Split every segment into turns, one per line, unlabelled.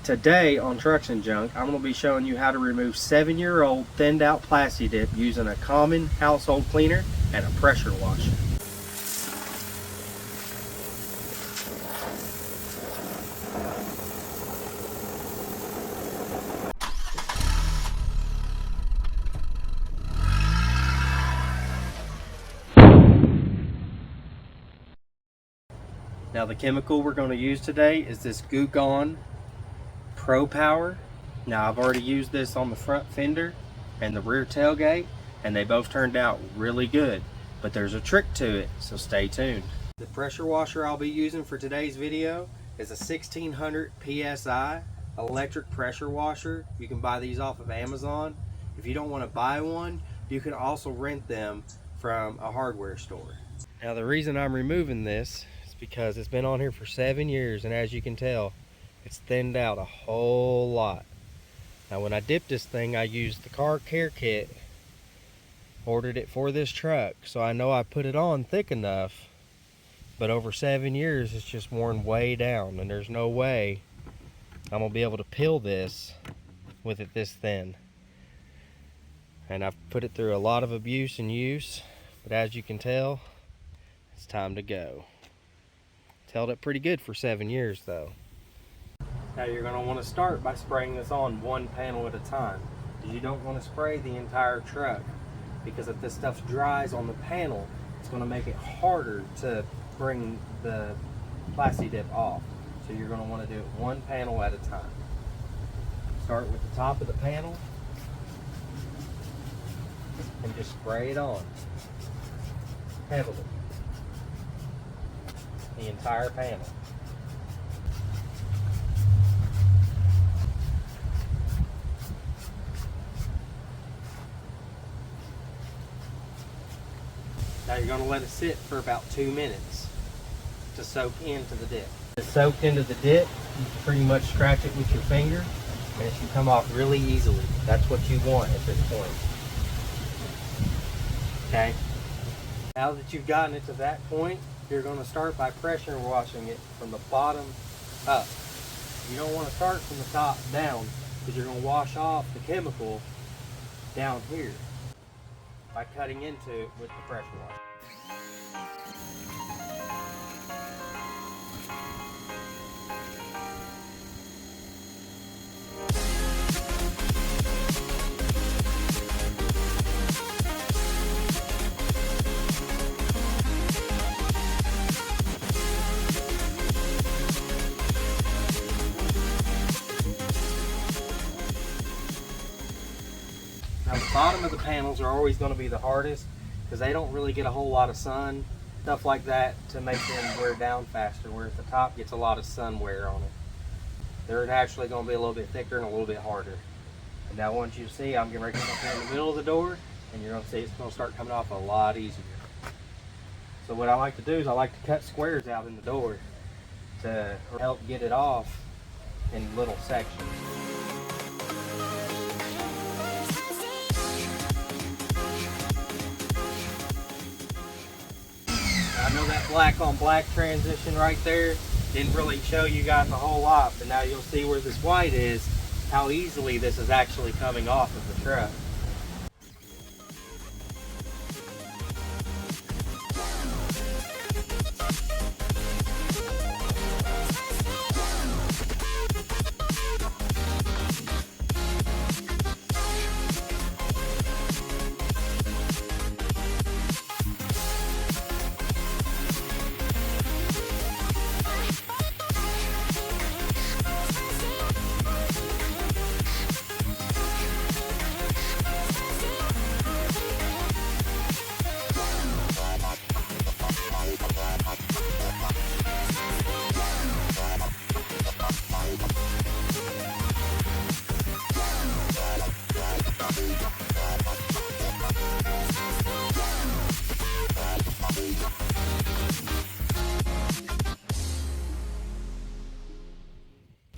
Today on Trucks and Junk, I'm going to be showing you how to remove 7-year-old thinned out plasti dip using a common household cleaner and a pressure washer. Now the chemical we're going to use today is this Goo Gone Pro Power. Now I've already used this on the front fender and the rear tailgate, and they both turned out really good, but there's a trick to it, so stay tuned. The pressure washer I'll be using for today's video is a 1600 PSI electric pressure washer. You can buy these off of Amazon. If you don't want to buy one, you can also rent them from a hardware store. Now the reason I'm removing this is because it's been on here for 7 years, and as you can tell, it's thinned out a whole lot. Now when I dipped this thing, I used the car care kit, ordered it for this truck, so I know I put it on thick enough, but over 7 years it's just worn way down, and there's no way I'm gonna be able to peel this with it this thin. And I've put it through a lot of abuse and use, but as you can tell, it's time to go. It's held up pretty good for 7 years though. Now you're going to want to start by spraying this on one panel at a time. You don't want to spray the entire truck, because if this stuff dries on the panel, it's going to make it harder to bring the plasti dip off. So you're going to want to do it one panel at a time. Start with the top of the panel and just spray it on heavily, the entire panel. Now you're going to let it sit for about 2 minutes to soak into the dip. It's soaked into the dip, you can pretty much scratch it with your finger and it should come off really easily. That's what you want at this point. Okay? Now that you've gotten it to that point, you're going to start by pressure washing it from the bottom up. You don't want to start from the top down, because you're going to wash off the chemical down here by cutting into it with the pressure washer. Now the bottom of the panels are always going to be the hardest, because they don't really get a whole lot of sun, stuff like that, to make them wear down faster, whereas the top gets a lot of sun wear on it. They're naturally going to be a little bit thicker and a little bit harder. And now once you see, I'm getting ready to come up here in the middle of the door, and you're going to see it's going to start coming off a lot easier. So what I like to do is I like to cut squares out in the door to help get it off in little sections. I know that black on black transition right there didn't really show you guys a whole lot, but now you'll see where this white is, how easily this is actually coming off of the truck.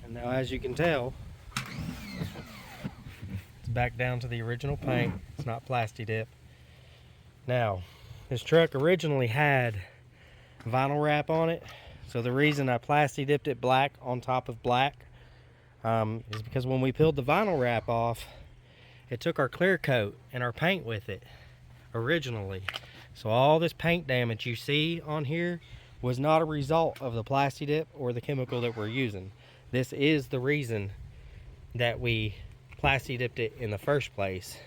And now, as you can tell, it's back down to the original paint. It's not plasti dip. Now, this truck originally had vinyl wrap on it, so the reason I plasti dipped it black on top of black, is because when we peeled the vinyl wrap off, it took our clear coat and our paint with it originally. So all this paint damage you see on here was not a result of the plasti dip or the chemical that we're using. This is the reason that we plasti dipped it in the first place.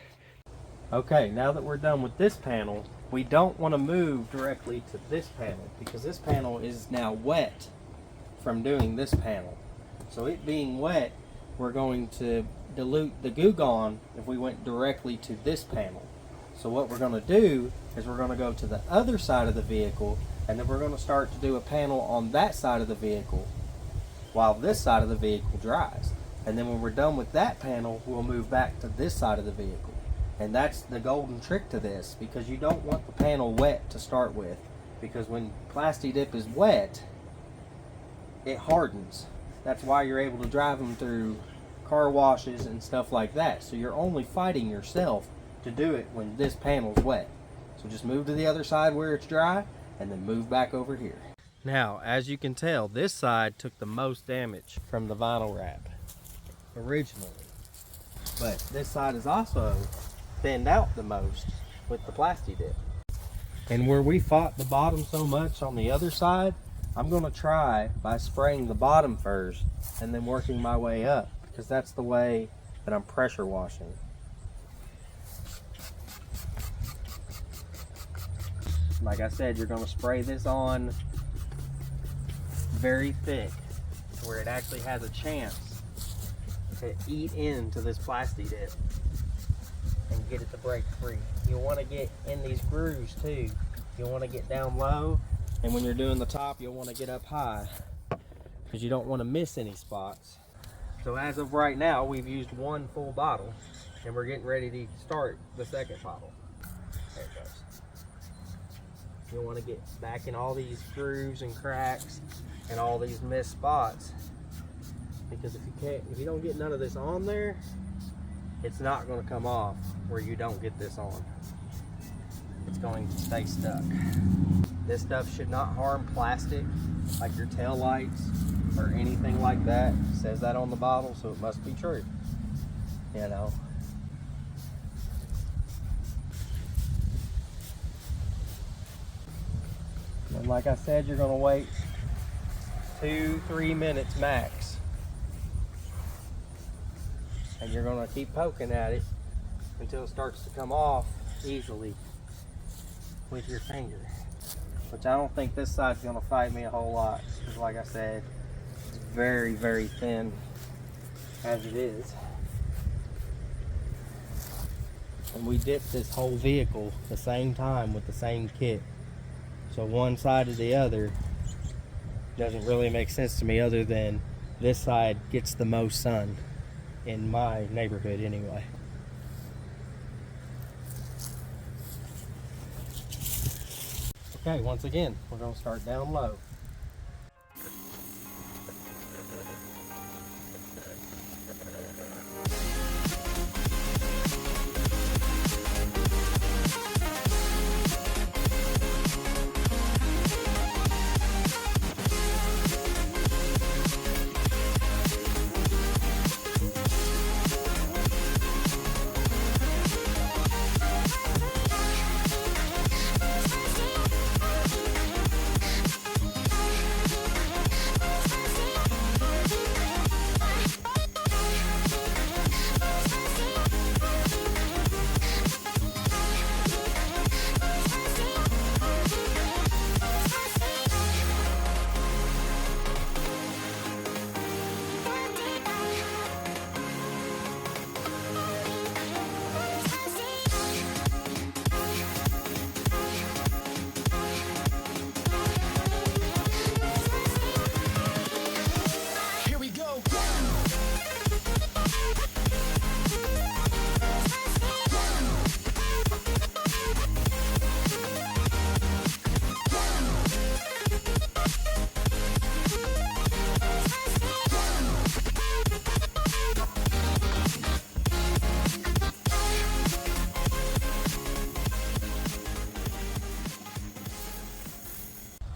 Okay, now that we're done with this panel, we don't want to move directly to this panel because this panel is now wet from doing this panel. So it being wet, we're going to dilute the Goo Gone if we went directly to this panel. So what we're going to do is we're going to go to the other side of the vehicle, and then we're going to start to do a panel on that side of the vehicle while this side of the vehicle dries. And then when we're done with that panel, we'll move back to this side of the vehicle. And that's the golden trick to this, because you don't want the panel wet to start with, because when plasti dip is wet, it hardens. That's why you're able to drive them through car washes and stuff like that. So you're only fighting yourself to do it when this panel's wet. So just move to the other side where it's dry and then move back over here. Now, as you can tell, this side took the most damage from the vinyl wrap originally, but this side is also thinned out the most with the plasti dip. And where we fought the bottom so much on the other side, I'm going to try by spraying the bottom first and then working my way up, because that's the way that I'm pressure washing. Like I said, you're going to spray this on very thick where it actually has a chance to eat into this plasti dip and get it to break free. You'll want to get in these grooves too. You'll want to get down low, and when you're doing the top, you'll want to get up high because you don't want to miss any spots. So as of right now, we've used one full bottle and we're getting ready to start the second bottle. There it goes. You'll want to get back in all these grooves and cracks and all these missed spots, because if you don't get none of this on there, it's not going to come off where you don't get this on. It's going to stay stuck. This stuff should not harm plastic like your tail lights or anything like that. It says that on the bottle, so it must be true, you know. And like I said, you're going to wait 2-3 minutes max, and you're going to keep poking at it until it starts to come off easily with your finger. Which I don't think this side's going to fight me a whole lot, because like I said, it's very, very thin as it is. And we dipped this whole vehicle the same time with the same kit. So one side or the other doesn't really make sense to me, other than this side gets the most sun in my neighborhood anyway. Okay, once again, we're going to start down low.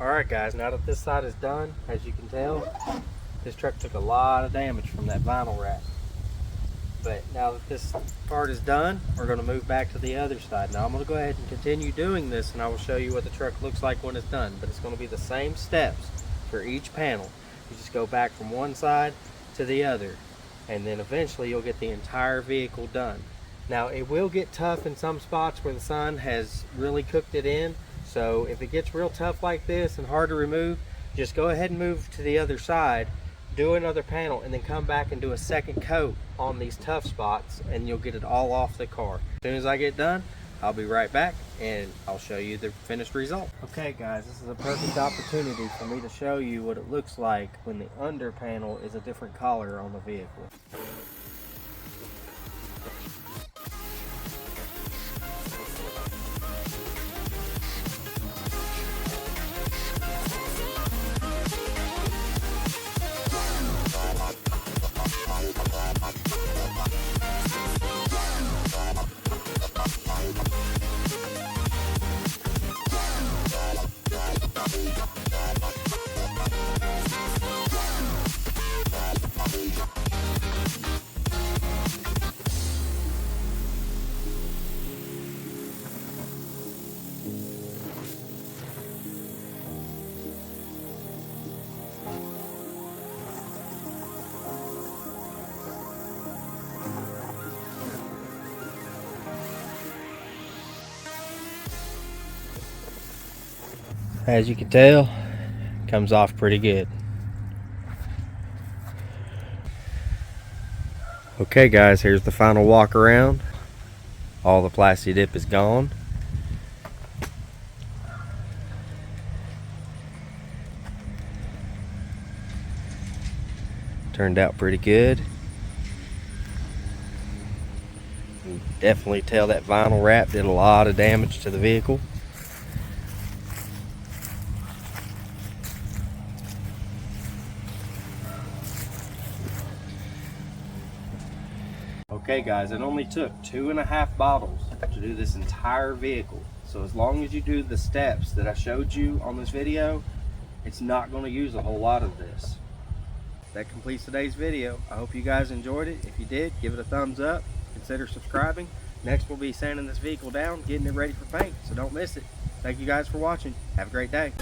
Alright guys, now that this side is done, as you can tell, This truck took a lot of damage from that vinyl wrap. But now that this part is done, we're going to move back to the other side. Now I'm going to go ahead and continue doing this, and I will show you what the truck looks like when it's done. But it's going to be the same steps for each panel. You just go back from one side to the other, and then eventually you'll get the entire vehicle done. Now it will get tough in some spots where the sun has really cooked it in. So if it gets real tough like this and hard to remove, just go ahead and move to the other side, do another panel, and then come back and do a second coat on these tough spots, and you'll get it all off the car. As soon as I get done, I'll be right back and I'll show you the finished result. Okay guys, this is a perfect opportunity for me to show you what it looks like when the under panel is a different color on the vehicle. As you can tell, comes off pretty good. Okay guys, here's the final walk around. All the plasti dip is gone. Turned out pretty good. You can definitely tell that vinyl wrap did a lot of damage to the vehicle. Okay guys, it only took 2.5 bottles to do this entire vehicle. So as long as you do the steps that I showed you on this video, it's not going to use a whole lot of this. That completes today's video. I hope you guys enjoyed it. If you did, give it a thumbs up. Consider subscribing. Next we'll be sanding this vehicle down, getting it ready for paint, so don't miss it. Thank you guys for watching. Have a great day.